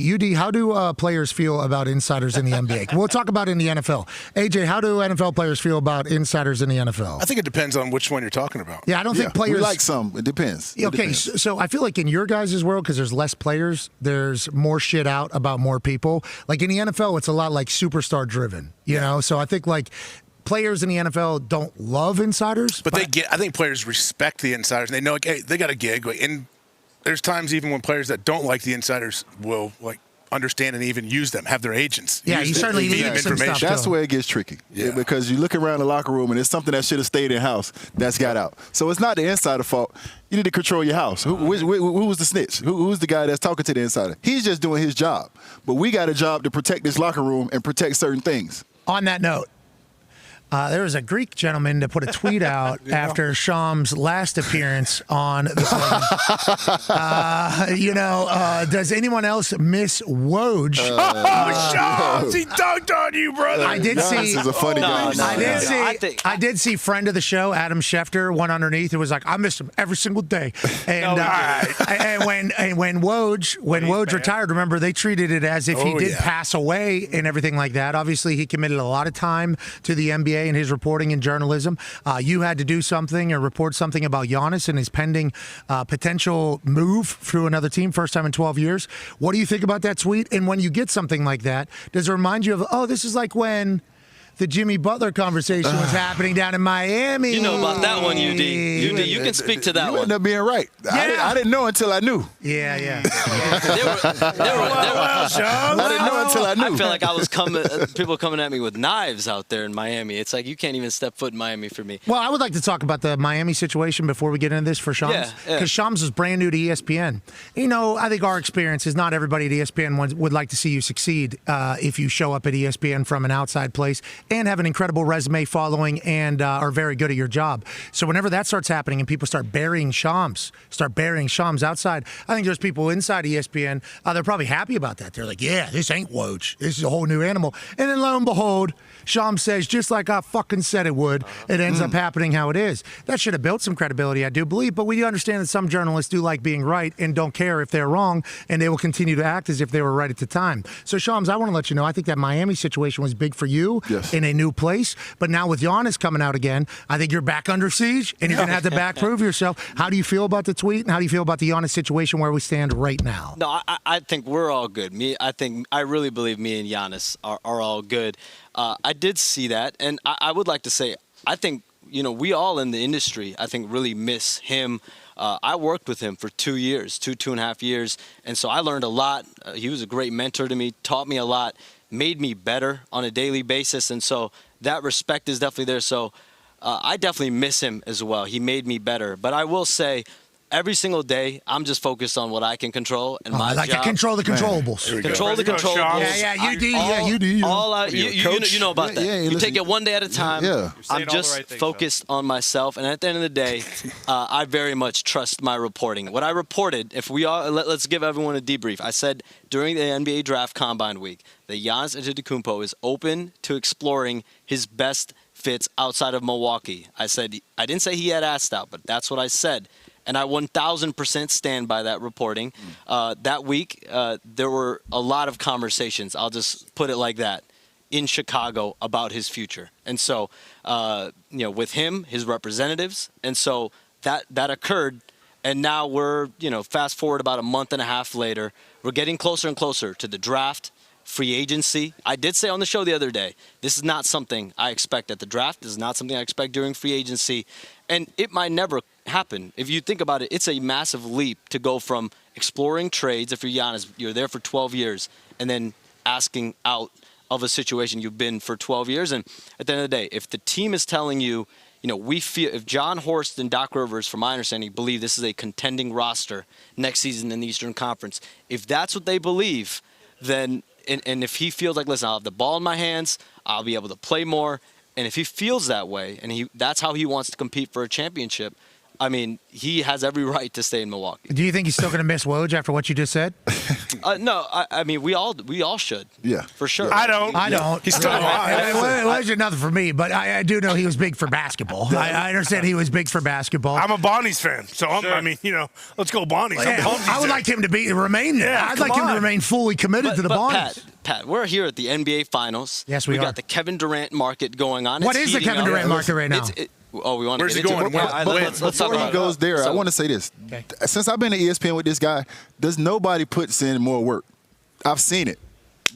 UD, how do players feel about insiders in the NBA? We'll talk about in the NFL. AJ, how do NFL players feel about insiders in the NFL? I think it depends on which one you're talking about. Yeah, I don't think players. We like some. It depends. It Okay, depends. so I feel like in your guys' world, because there's less players, there's more shit out about more people. Like in the NFL, it's a lot like superstar driven, you know? So I think like players in the NFL don't love insiders. But I think players respect the insiders, and they know, like, hey, they got a gig. And there's times even when players that don't like the insiders will, like, understand and even use them, have their agents. Yeah, you certainly need some stuff. That's where it gets tricky. Yeah. Because you look around the locker room and it's something that should have stayed in-house that's got out. So it's not the insider fault. You need to control your house. Who was the snitch? Who's the guy that's talking to the insider? He's just doing his job. But we got a job to protect this locker room and protect certain things. On that note, there was a Greek gentleman that put a tweet out after Sham's last appearance on the program. Does anyone else miss Woj? Shams, he dunked on you, brother. I did see. This is a funny guy. I did see friend of the show, Adam Schefter, one underneath. It was like, I miss him every single day. And when Woj retired, remember they treated it as if he did pass away and everything like that. Obviously, he committed a lot of time to the NBA in his reporting and journalism. You had to do something or report something about Giannis and his pending potential move through another team, first time in 12 years. What do you think about that tweet? And when you get something like that, does it remind you of, this is like when the Jimmy Butler conversation was happening down in Miami? You know about that one, UD. You can speak to that you one. ended up being right. I didn't know until I knew. Yeah. I didn't know until I knew. I feel like I was people coming at me with knives out there in Miami. It's like you can't even step foot in Miami for me. Well, I would like to talk about the Miami situation before we get into this for Shams. Because Shams is brand new to ESPN. I think our experience is not everybody at ESPN would like to see you succeed if you show up at ESPN from an outside place and have an incredible resume following and are very good at your job. So whenever that starts happening and people start burying Shams outside, I think there's people inside ESPN, they're probably happy about that. They're like, yeah, this ain't Woj. This is a whole new animal. And then lo and behold, Shams says, just like I fucking said it would, it ends up happening how it is. That should have built some credibility, I do believe, but we do understand that some journalists do like being right and don't care if they're wrong, and they will continue to act as if they were right at the time. So, Shams, I want to let you know, I think that Miami situation was big for you in a new place, but now with Giannis coming out again, I think you're back under siege, and you're going to have to back prove yourself. How do you feel about the tweet, and how do you feel about the Giannis situation where we stand right now? No, I think we're all good. I really believe me and Giannis are all good. I did see that, and I would like to say, I think, we all in the industry, I think, really miss him. I worked with him for 2 years, 2.5 years, and so I learned a lot. He was a great mentor to me, taught me a lot, made me better on a daily basis, and so that respect is definitely there. So I definitely miss him as well. He made me better. But I will say, every single day, I'm just focused on what I can control and my like job. To control the controllables. Control the controllables. You do. You know about that. You take it one day at a time. Yeah. I'm just focused on myself, and at the end of the day, I very much trust my reporting. What I reported, if we all let's give everyone a debrief. I said during the NBA Draft Combine Week that Giannis Antetokounmpo is open to exploring his best fits outside of Milwaukee. I didn't say he had asked out, but that's what I said. And I 1,000% stand by that reporting. That week, there were a lot of conversations, I'll just put it like that, in Chicago about his future. And so, with him, his representatives, and so that occurred. And now we're, fast forward about a month and a half later, we're getting closer and closer to the draft, free agency. I did say on the show the other day, this is not something I expect at the draft. This is not something I expect during free agency. And it might never happen. If you think about it, it's a massive leap to go from exploring trades, if you're Giannis, you're there for 12 years, and then asking out of a situation you've been for 12 years. And at the end of the day, if the team is telling you, we feel, if John Horst and Doc Rivers, from my understanding, believe this is a contending roster next season in the Eastern Conference, if that's what they believe, then, and if he feels like, listen, I'll have the ball in my hands, I'll be able to play more, and if he feels that way, and that's how he wants to compete for a championship, I mean, he has every right to stay in Milwaukee. Do you think he's still going to miss Woj after what you just said? No, I mean, we all should. Yeah. For sure. I don't. I don't. He's still alive. Woj is nothing for me, but I do know he was big for basketball. I understand he was big for basketball. I'm a Bonnie's fan, so I mean, let's go Bonnie's. Yeah, I would like him to remain there. Yeah, I'd like him to remain fully committed to the Bonnies. Pat, we're here at the NBA Finals. Yes, we are. got the Kevin Durant market going on. What is the Kevin Durant market right now? We want Where's to he get going? into it. Let's talk Before about he goes there, I So- want to say this. Okay. Since I've been at ESPN with this guy, does nobody puts in more work? I've seen it.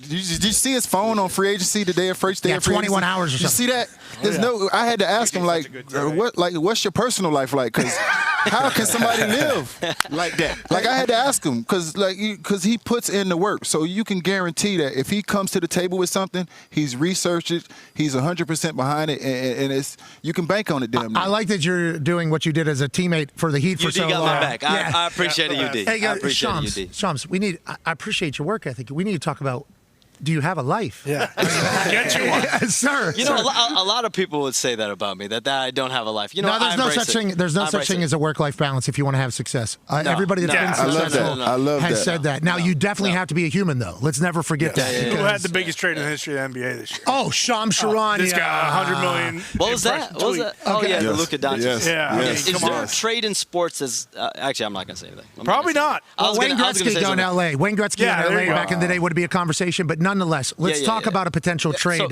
Did you see his phone on free agency the day of first day of free 21 agency? hours or You see that? There's no. I had to ask him what's your personal life like? Because how can somebody live like that? Like I had to ask him because he puts in the work. So you can guarantee that if he comes to the table with something, he's researched it, he's 100% behind it, and it's you can bank on it. Damn. I like that you're doing what you did as a teammate for the Heat for so long. You got my back. I appreciate it, UD. Hey, I appreciate it, UD. Shams, I appreciate your work ethic. We need to talk about. Do you have a life? Yeah. Get you one. Sir. You know, a lot of people would say that about me, that I don't have a life. No, there's no such thing. There's no such thing as a work-life balance if you want to have success. Everybody that's been successful has said that. Now, you definitely have to be a human, though. Let's never forget that. Who had the biggest trade in the history of the NBA this year? Oh, Shams Charania. This guy, $100 million. What was that? Oh, yeah, the Luka Doncic. Yes. Yeah. Yes. Is there a trade in sports as actually, I'm not going to say anything. Probably not. Wayne Gretzky going to L.A. Wayne Gretzky in L.A. back in the day would be a conversation, but nonetheless, let's talk about a potential trade.